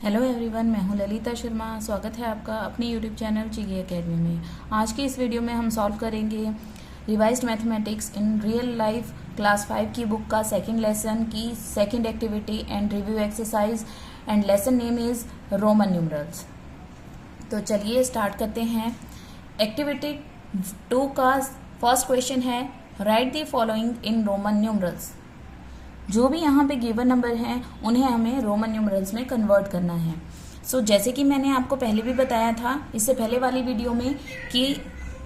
Hello everyone, मैं हूं ललिता शर्मा। स्वागत है आपका अपने यूट्यूब चैनल जीके एकेडमी में। आज की इस वीडियो में हम सॉल्व करेंगे revised mathematics in real life class 5 की बुक का सेकंड लेसन की second activity and review exercise and lesson name is Roman numerals. तो चलिए स्टार्ट करते हैं। एक्टिविटी 2 का फर्स्ट क्वेश्चन है, right the following in Roman numerals. जो भी यहाँ पे गिवन नंबर हैं उन्हें हमें रोमन न्यूमरल्स में कन्वर्ट करना है। सो जैसे कि मैंने आपको पहले भी बताया था इससे पहले वाली वीडियो में कि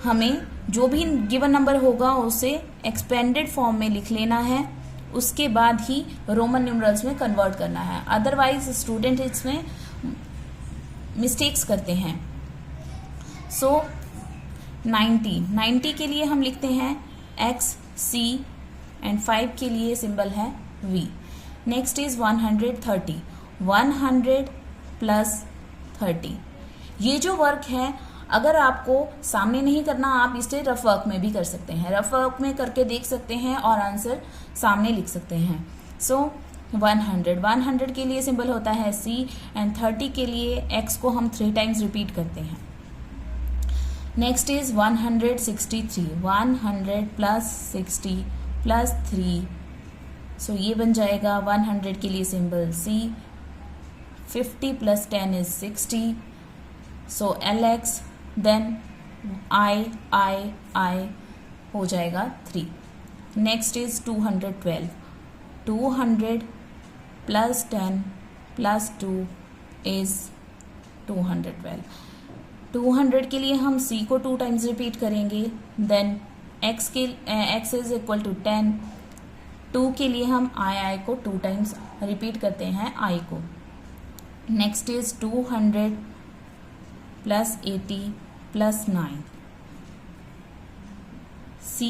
हमें जो भी गिवन नंबर होगा उसे एक्सपेंडेड फॉर्म में लिख लेना है, उसके बाद ही रोमन न्यूमरल्स में कन्वर्ट करना है। अदरवाइज स्टूडेंट इसमें मिस्टेक्स करते हैं। सो 90 के लिए हम लिखते हैं एक्स सी एंड 5 के लिए सिंबल है V। Next is 130, 100 plus 30। ये जो वर्क है अगर आपको सामने नहीं करना, आप इसे रफ वर्क में भी कर सकते हैं। रफ वर्क में करके देख सकते हैं और आंसर सामने लिख सकते हैं। सो 100 के लिए सिंबल होता है C एंड 30 के लिए X को हम 3 टाइम्स रिपीट करते हैं। Next is 163, 100 plus 60 plus 3। So ये बन जाएगा 100 के लिए symbol C, 50 plus 10 is 60। So LX then I हो जाएगा 3। Next is 212, 200 plus 10 plus 2 is 212। 200 के लिए हम C को 2 टाइम्स रिपीट करेंगे। Then X is equal to 10। 2 के लिए हम I को 2 टाइम्स रिपीट करते हैं I को। Next is 200 plus 80 plus 9। C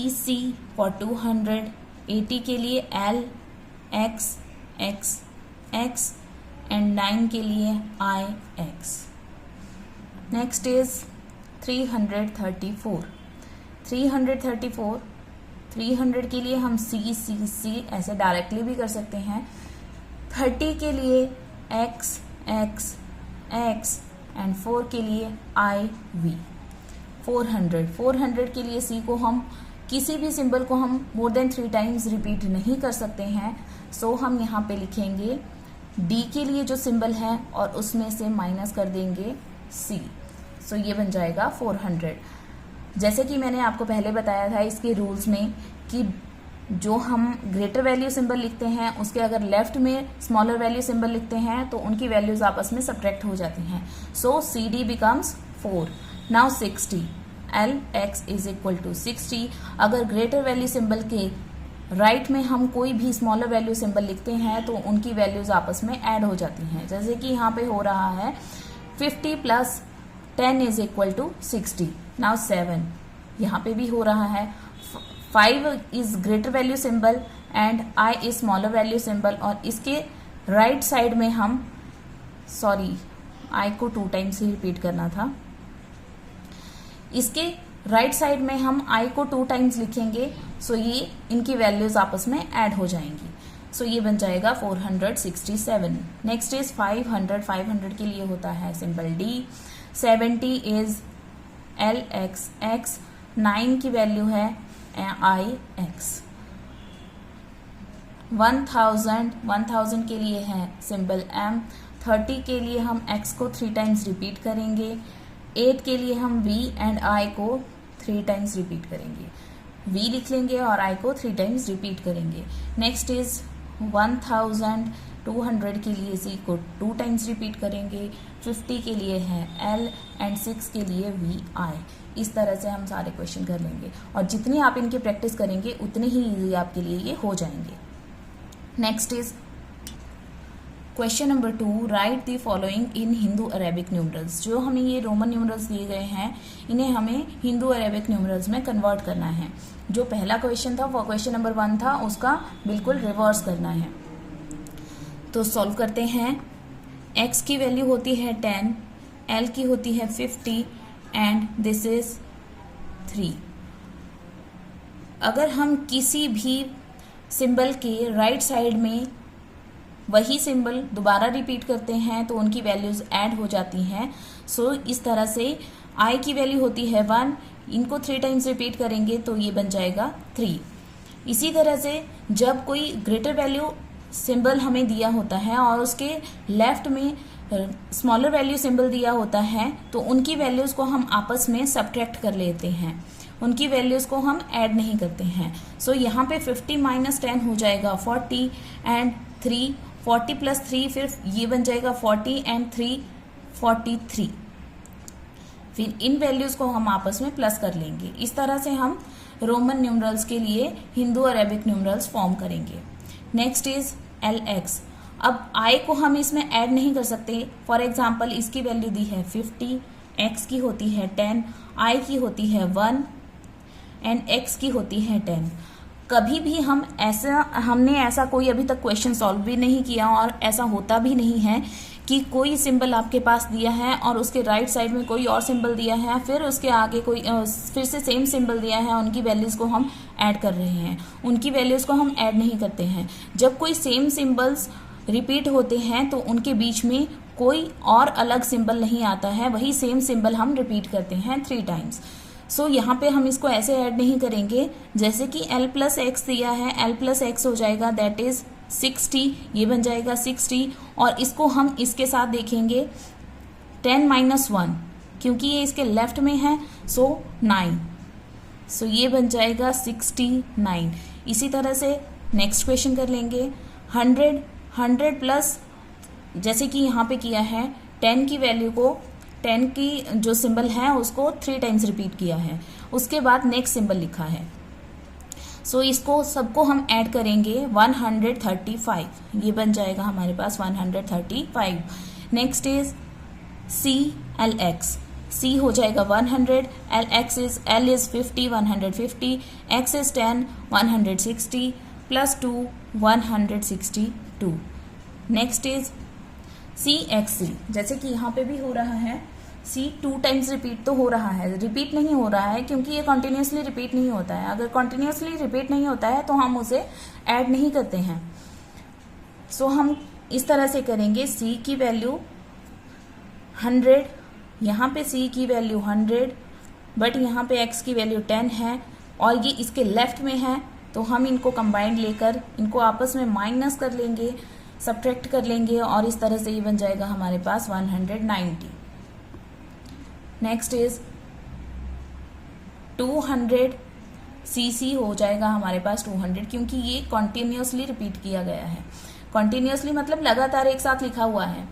for 200, 80 के लिए L X एंड 9 के लिए IX। नेक्स्ट इज 334, 300 के लिए हम C ऐसे डायरेक्टली भी कर सकते हैं। 30 के लिए X एंड 4 के लिए IV। 400 के लिए C को हम किसी भी सिंबल को हम मोर देन 3 टाइम्स रिपीट नहीं कर सकते हैं। सो हम यहाँ पे लिखेंगे D के लिए जो सिंबल है और उसमें से माइनस कर देंगे C। सो ये बन जाएगा 400। जैसे कि मैंने आपको पहले बताया था इसके रूल्स में कि जो हम ग्रेटर वैल्यू सिंबल लिखते हैं उसके अगर लेफ्ट में स्मॉलर वैल्यू सिंबल लिखते हैं तो उनकी वैल्यूज आपस में सब्ट्रैक्ट हो जाती हैं। So CD becomes 4। Now 60, LX is equal to 60। अगर ग्रेटर वैल्यू सिंबल के राइट में हम कोई भी स्मॉलर वैल्यू सिंबल लिखते हैं तो उनकी वैल्यूज आपस में ऐड हो जाती हैं। जैसे कि यहाँ पे हो रहा है 50 plus 10 is equal to 60। Now 7 यहाँ पे भी हो रहा है। 5 is greater value symbol and I is smaller value symbol और इसके राइट साइड में हम I को 2 टाइम्स ही रिपीट करना था। इसके राइट साइड में हम I को 2 टाइम्स लिखेंगे। सो ये इनकी वैल्यूज आपस में ऐड हो जाएंगी। सो ये बन जाएगा 467। नेक्स्ट इज 500 के लिए होता है सिंबल D। 70 इज LX 9 की वैल्यू है IX। 1000 के लिए है सिंबल M। 30 के लिए हम X को 3 टाइम्स रिपीट करेंगे। 8 के लिए हम V एंड I को 3 टाइम्स रिपीट करेंगे। V लिख लेंगे और I को 3 टाइम्स रिपीट करेंगे। नेक्स्ट इज 1200 के लिए C को 2 टाइम्स रिपीट करेंगे। 50 के लिए है L एंड 6 के लिए VI। इस तरह से हम सारे क्वेश्चन कर लेंगे और जितनी आप इनकी प्रैक्टिस करेंगे उतने ही इजी आपके लिए ये हो जाएंगे। Next is question number 2, right the following in Hindu Arabic numerals. जो हमें ये रोमन न्यूमरल्स दिए गए हैं इन्हें हमें हिंदू अरेबिक न्यूमरल्स में कन्वर्ट करना है। जो पहला क्वेश्चन था वो क्वेश्चन नंबर 1 था, उसका बिल्कुल रिवर्स करना है। तो सॉल्व करते हैं। X की वैल्यू होती है 10, L की होती है 50 एंड दिस इज 3। अगर हम किसी भी सिंबल के राइट साइड में वही सिंबल दोबारा रिपीट करते हैं तो उनकी वैल्यूज ऐड हो जाती हैं। सो इस तरह से I की वैल्यू होती है 1, इनको 3 टाइम्स रिपीट करेंगे तो ये बन जाएगा 3। इसी तरह से जब कोई ग्रेटर वैल्यू सिंबल हमें दिया होता है और उसके लेफ्ट में स्मॉलर वैल्यू सिंबल दिया होता है तो उनकी वैल्यूज़ को हम आपस में सब्ट्रैक्ट कर लेते हैं, उनकी वैल्यूज़ को हम ऐड नहीं करते हैं। सो यहाँ पे 50 माइनस 10 हो जाएगा 40 एंड 3, 40 प्लस 3 फिर ये बन जाएगा 40 एंड 3 43। फिर इन वैल्यूज़ को हम आपस में प्लस कर लेंगे। इस तरह से हम रोमन न्यूमरल्स के लिए हिंदू अरेबिक न्यूमरल्स फॉर्म करेंगे। Next is LX। अब I को हम इसमें ऐड नहीं कर सकते। फॉर एग्जाम्पल इसकी वैल्यू दी है 50, X की होती है 10, I की होती है 1 एंड X की होती है 10। कभी भी हमने ऐसा कोई अभी तक क्वेश्चन सॉल्व भी नहीं किया और ऐसा होता भी नहीं है कि कोई सिंबल आपके पास दिया है और उसके राइट साइड में कोई और सिंबल दिया है, फिर उसके आगे कोई फिर से सेम सिंबल दिया है, उनकी वैल्यूज़ को हम ऐड कर रहे हैं। उनकी वैल्यूज़ को हम ऐड नहीं करते हैं। जब कोई सेम सिंबल्स रिपीट होते हैं तो उनके बीच में कोई और अलग सिंबल नहीं आता है, वही सेम सिंबल हम रिपीट करते हैं 3 टाइम्स। सो यहाँ पे हम इसको ऐसे ऐड नहीं करेंगे जैसे कि L प्लस एक्स दिया है, L प्लस एक्स हो जाएगा दैट इज 60, ये बन जाएगा 60 और इसको हम इसके साथ देखेंगे 10 माइनस 1 क्योंकि ये इसके लेफ्ट में है सो 9, सो ये बन जाएगा 69। इसी तरह से नेक्स्ट क्वेश्चन कर लेंगे 100 प्लस जैसे कि यहाँ पे किया है 10 की वैल्यू को 10 की जो सिंबल है उसको 3 टाइम्स रिपीट किया है, उसके बाद नेक्स्ट सिंबल लिखा है। सो इसको सबको हम ऐड करेंगे 135, ये बन जाएगा हमारे पास 135। Next is CLX। C हो जाएगा 100, L is 50 150, X is 10 160 plus 2 162। Next is CXC। जैसे कि यहाँ पे भी हो रहा है C 2 टाइम्स रिपीट तो हो रहा है, रिपीट नहीं हो रहा है क्योंकि ये कॉन्टिन्यूसली रिपीट नहीं होता है। अगर कॉन्टिन्यूसली रिपीट नहीं होता है तो हम उसे ऐड नहीं करते हैं। सो हम इस तरह से करेंगे C की वैल्यू 100, यहाँ पे C की वैल्यू 100 बट यहाँ पे X की वैल्यू 10 है और ये इसके लेफ्ट में है तो हम इनको कंबाइंड लेकर इनको आपस में माइनस कर लेंगे, सब्ट्रैक्ट कर लेंगे और इस तरह से ये बन जाएगा हमारे पास 190। नेक्स्ट इज 200, CC हो जाएगा हमारे पास 200 क्योंकि ये कॉन्टिन्यूसली रिपीट किया गया है। कॉन्टिन्यूसली मतलब लगातार एक साथ लिखा हुआ है।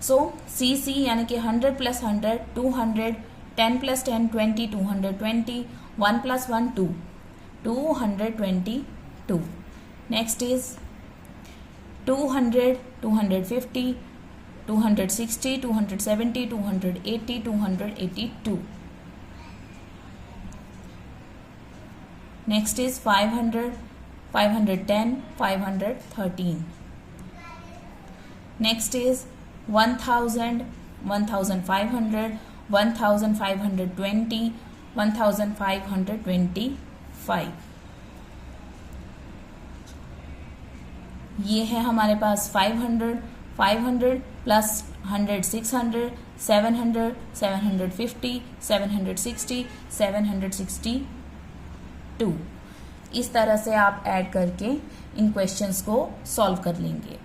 सो CC यानी कि 100 plus 100 200, 10 plus 10 20 220, 1 plus 1 2 222। Next is 200, 250, 260, 270, 280, 282। Next is 500, 510, 513. Next is 1000, 1500, 1520, 1525। ये है हमारे पास 500, 500 प्लस 100 600, 700, 750, 760, 762। इस तरह से आप ऐड करके इन क्वेश्चंस को सॉल्व कर लेंगे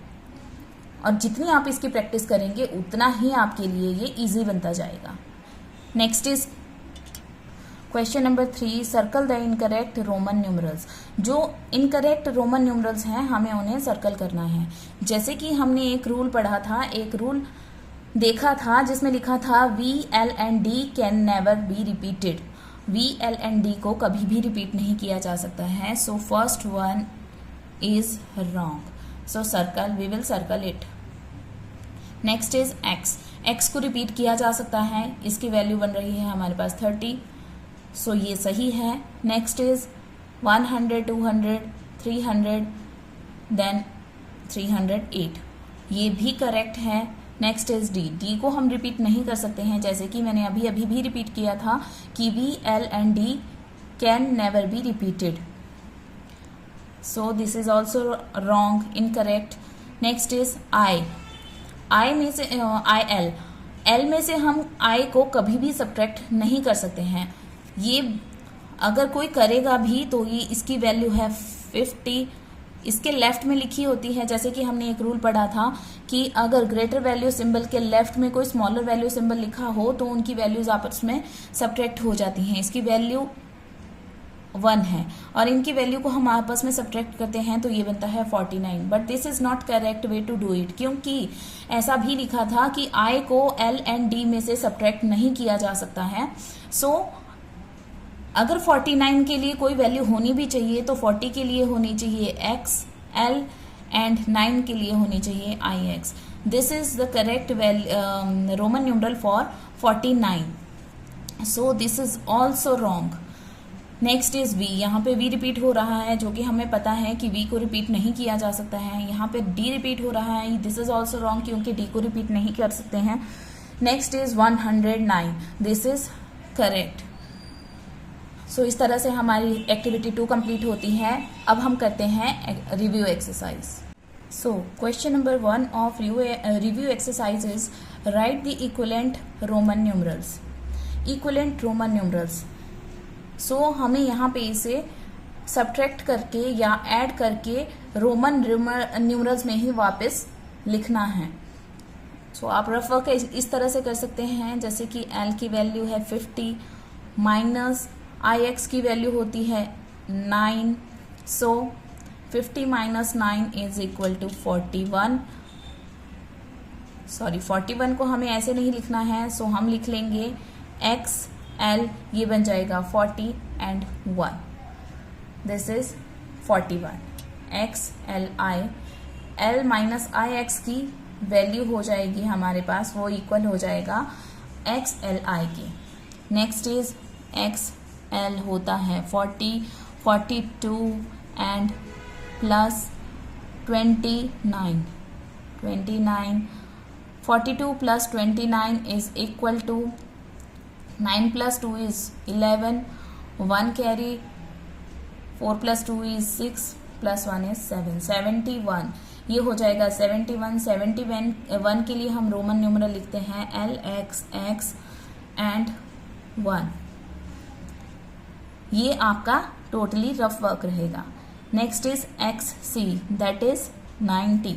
और जितनी आप इसकी प्रैक्टिस करेंगे उतना ही आपके लिए ये इजी बनता जाएगा। Next is question number 3, circle the incorrect Roman numerals. जो इनकरेक्ट रोमन न्यूमरल्स हैं हमें उन्हें सर्कल करना है। जैसे कि हमने एक रूल पढ़ा था, एक रूल देखा था जिसमें लिखा था V, L and D can never be repeated. V, L and D को कभी भी रिपीट नहीं किया जा सकता है। So first one is wrong, so circle, we will circle it. Next is X। X को रिपीट किया जा सकता है, इसकी वैल्यू बन रही है हमारे पास 30, सो ये सही है। नेक्स्ट इज 100, 200, 300, देन 308, ये भी करेक्ट है। Next is D। D को हम रिपीट नहीं कर सकते हैं, जैसे कि मैंने अभी भी रिपीट किया था कि V, L and D can never be repeated, so this is also wrong, incorrect. Next is I में से आई एल में से हम आई को कभी भी सब्ट्रैक्ट नहीं कर सकते हैं। ये अगर कोई करेगा भी तो ये इसकी वैल्यू है 50, इसके लेफ्ट में लिखी होती है। जैसे कि हमने एक रूल पढ़ा था कि अगर ग्रेटर वैल्यू सिंबल के लेफ्ट में कोई स्मॉलर वैल्यू सिंबल लिखा हो तो उनकी वैल्यूज आपस में सब्ट्रैक्ट हो जाती हैं। इसकी वैल्यू 1 है और इनकी वैल्यू को हम आपस में सब्ट्रैक्ट करते हैं तो ये बनता है 49। But this is not correct way to do it, क्योंकि ऐसा भी लिखा था कि आई को एल एंड डी में से सब्ट्रैक्ट नहीं किया जा सकता है। सो अगर 49 के लिए कोई वैल्यू होनी भी चाहिए तो 40 के लिए होनी चाहिए एक्स एल एंड 9 के लिए होनी चाहिए I X. This is the correct Roman numeral for 49। So this is also wrong. Next is V. यहाँ पे वी रिपीट हो रहा है जो कि हमें पता है कि वी को रिपीट नहीं किया जा सकता है। यहाँ पे डी रिपीट हो रहा है, दिस इज ऑल्सो रॉन्ग क्योंकि डी को रिपीट नहीं कर सकते हैं। Next is 109, this is correct. So इस तरह से हमारी एक्टिविटी 2 कंप्लीट होती है। अब हम करते हैं review exercise. So question number 1 of review exercise is write the equivalent Roman numerals. Equivalent Roman numerals, so हमें यहाँ पे इसे सब्ट्रैक्ट करके या ऐड करके रोमन न्यूमरल्स में ही वापस लिखना है। सो आप रफ वर्क इस तरह से कर सकते हैं, जैसे कि एल की वैल्यू है 50 माइनस आई एक्स की वैल्यू होती है 9। So 50 minus 9 is equal to 41। Sorry 41 को हमें ऐसे नहीं लिखना है, सो हम लिख लेंगे एक्स एल, ये बन जाएगा 40 and 1। This is 41 x L I. L minus I X की वैल्यू हो जाएगी हमारे पास, वो इक्वल हो जाएगा एक्स एल आई की। नेक्स्ट इज एक्स एल होता है 40, 42 and plus 29। 42 plus 29 is equal to 9 plus 2 is 11, 1 carry, 4 plus 2 is 6 plus 1 is 7, 71। ये हो जाएगा 71। 71 के लिए हम रोमन न्यूमरल लिखते हैं एल एक्स एक्स एंड 1। ये आपका टोटली रफ वर्क रहेगा। Next is X C, that is 90।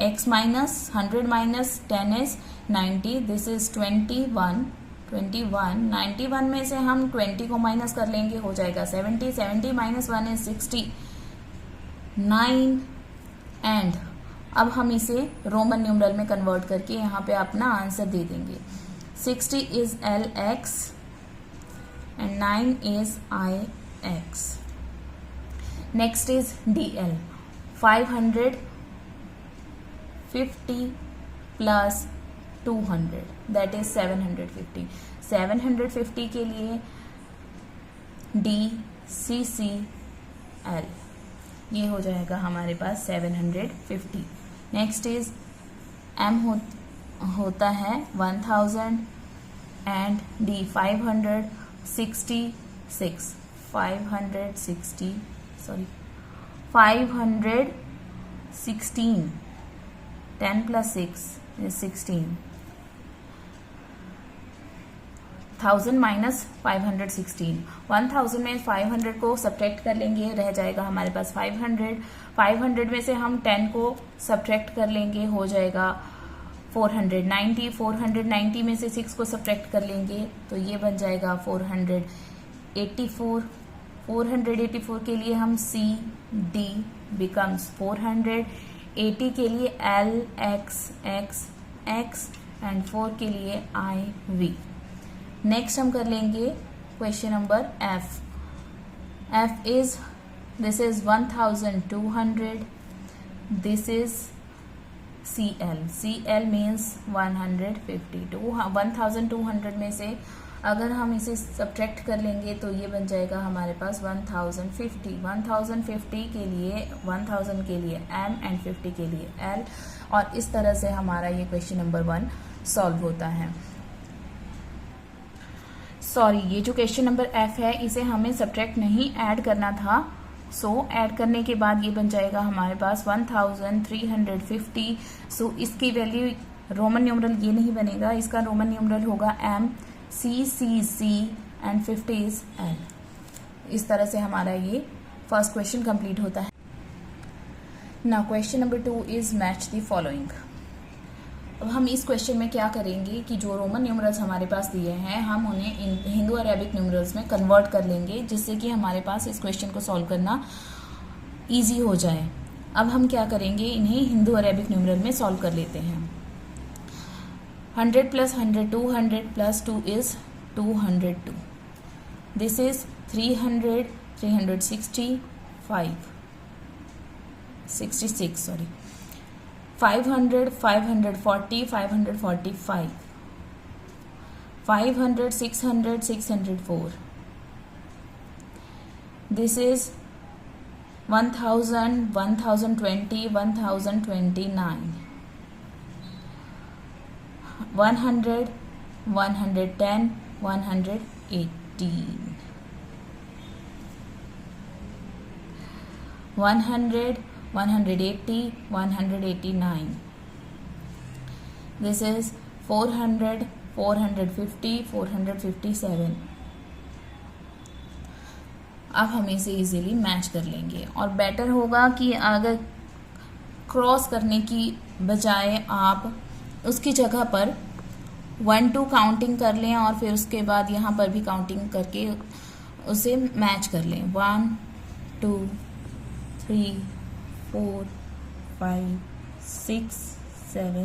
X minus 100 minus 10 is 90, this is 21। 91 में से हम 20 को माइनस कर लेंगे, हो जाएगा 70। 70 माइनस 1 इज 69 एंड अब हम इसे रोमन न्यूमरल में कन्वर्ट करके यहाँ पे अपना आंसर दे देंगे। 60 is L x and 9 is IX. Next is DL. 550 plus 200, that is 750. 750 के लिए DCCL, ये हो जाएगा हमारे पास 750। नेक्स्ट इज M होता है 1000 and D 566, 516, 10 plus 6 is 16, 1000 minus 516। 1000 में 500 को सब्ट्रैक्ट कर लेंगे, रह जाएगा हमारे पास 500। 500 में से हम 10 को सब्ट्रैक्ट कर लेंगे, हो जाएगा 490। 490 में से 6 को सब्ट्रैक्ट कर लेंगे तो ये बन जाएगा 484। 484 के लिए हम C D बिकम्स 480 के लिए L X X X and 4 के लिए I V। नेक्स्ट हम कर लेंगे question number F। F is, this is 1200, this is CL। CL means 150। 1200 में से अगर हम इसे सब्ट्रैक्ट कर लेंगे तो ये बन जाएगा हमारे पास 1050। 1050 के लिए 1000 के लिए M एंड 50 के लिए L, और इस तरह से हमारा ये क्वेश्चन नंबर 1 सॉल्व होता है। सॉरी, ये जो क्वेश्चन नंबर F है इसे हमें सब्ट्रैक्ट नहीं ऐड करना था, सो ऐड करने के बाद ये बन जाएगा हमारे पास 1350। सो इसकी वैल्यू रोमन न्यूमरल ये नहीं बनेगा, इसका रोमन न्यूमरल होगा M C C C and 50 is L। इस तरह से हमारा ये फर्स्ट क्वेश्चन कंप्लीट होता है। Now question number 2 is match the following. अब हम इस क्वेश्चन में क्या करेंगे कि जो रोमन न्यूमरल्स हमारे पास दिए हैं हम उन्हें हिंदू अरेबिक न्यूमरल्स में कन्वर्ट कर लेंगे, जिससे कि हमारे पास इस क्वेश्चन को सॉल्व करना ईजी हो जाए। अब हम क्या करेंगे, इन्हें हिंदू अरेबिक न्यूमरल में सॉल्व कर लेते हैं। 100 + 100 200 + 2 is 202। This is 300 365 66 sorry 500 540 545 500 600 604। This is 1000 1020 1029 100 110 118 100 180 189। This is 400 450 457। अब हम इसे इजीली मैच कर लेंगे और बेटर होगा कि अगर क्रॉस करने की बजाय आप उसकी जगह पर 1 2 काउंटिंग कर लें और फिर उसके बाद यहाँ पर भी काउंटिंग करके उसे मैच कर लें। 1 2 3 4 5 6 7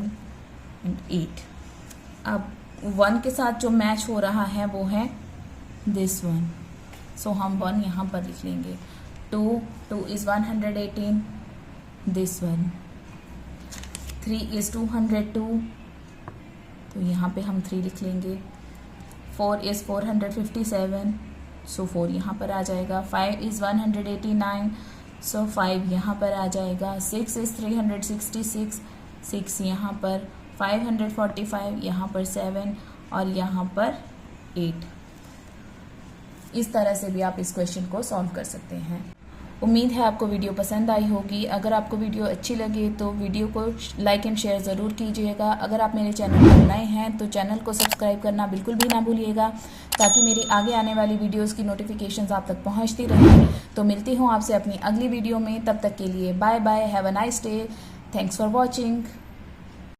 एंड 8। अब 1 के साथ जो मैच हो रहा है वो है दिस वन, सो हम 1 यहाँ पर लिख लेंगे। 2 इज 118 दिस वन। 3 इज 202 तो यहाँ पे हम 3 लिख लेंगे। 4 इज 457 सो 4 यहाँ पर आ जाएगा। 5 इज 189 सो 5 यहाँ पर आ जाएगा। 6 इज 366 6 यहाँ पर। 545 यहाँ पर 7 और यहाँ पर 8। इस तरह से भी आप इस क्वेश्चन को सॉल्व कर सकते हैं। उम्मीद है आपको वीडियो पसंद आई होगी। अगर आपको वीडियो अच्छी लगे तो वीडियो को लाइक एंड शेयर ज़रूर कीजिएगा। अगर आप मेरे चैनल पर नए हैं तो चैनल को सब्सक्राइब करना बिल्कुल भी ना भूलिएगा, ताकि मेरी आगे आने वाली वीडियोस की नोटिफिकेशंस आप तक पहुंचती रहें। तो मिलती हूँ आपसे अपनी अगली वीडियो में, तब तक के लिए bye bye, have a nice day, thanks for watching.